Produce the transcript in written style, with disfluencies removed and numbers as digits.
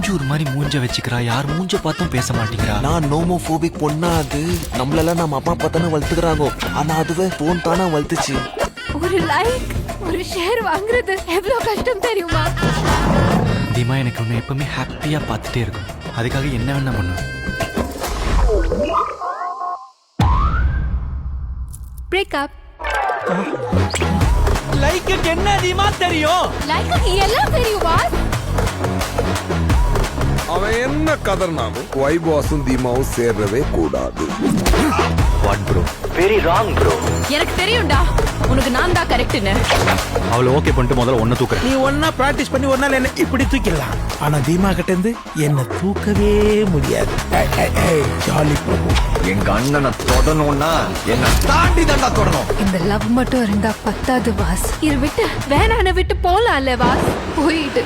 மஞ்சூர் மாதிரி மூஞ்ச வச்சுக்கிறா, யார் மூஞ்ச பார்த்தும் பேச மாட்டேங்கிறா. நான் நோமோபோபிக் பொண்ணா? அது நம்மளெல்லாம் நம்ம அப்பா அப்பா தானே வளர்த்துக்கிறாங்க. ஆனா அதுவே போன் தானே வளர்த்துச்சு. ஒரு லைக் ஒரு ஷேர் வாங்குறது எவ்வளவு கஷ்டம் தெரியுமா? தீமா, எனக்கு உன்னை எப்பவுமே ஹாப்பியா பார்த்துட்டே இருக்கும். அதுக்காக என்ன வேணா பண்ணும். பிரேக்கப். லைக்குக்கு என்ன தீமா தெரியும்? லைக்கு எல்லாம் தெரியுமா? அவன் என்ன கதர்னாலும் வைபாஸும் தீமாவும் சேர்றவே கூடாது. What bro? Very wrong bro. எனக்கு தெரியும்டா, உனக்கு நான் தான் கரெக்ட்னு. அவளை ஓகே பண்ணிட்டு முதல்ல ஒன்ன தூக்குறேன். நீ ஒன்னா பிராக்டிஸ் பண்ணி ஒரு நாள் என்ன இப்படி தூக்கிடலாம். ஆனா தீமா கிட்ட இருந்து என்ன தூக்கவே முடியாது. ஜாலி பிரபு. எங்க அண்ணனை தொடணும்னா என்ன தாண்டி தாண்டா தொடணும். இந்த லவ் மட்டும் இருந்தா பத்தாது வாஸ். இரு விட்டு வேணான விட்டு போலாம்ல வாஸ். போயிடு.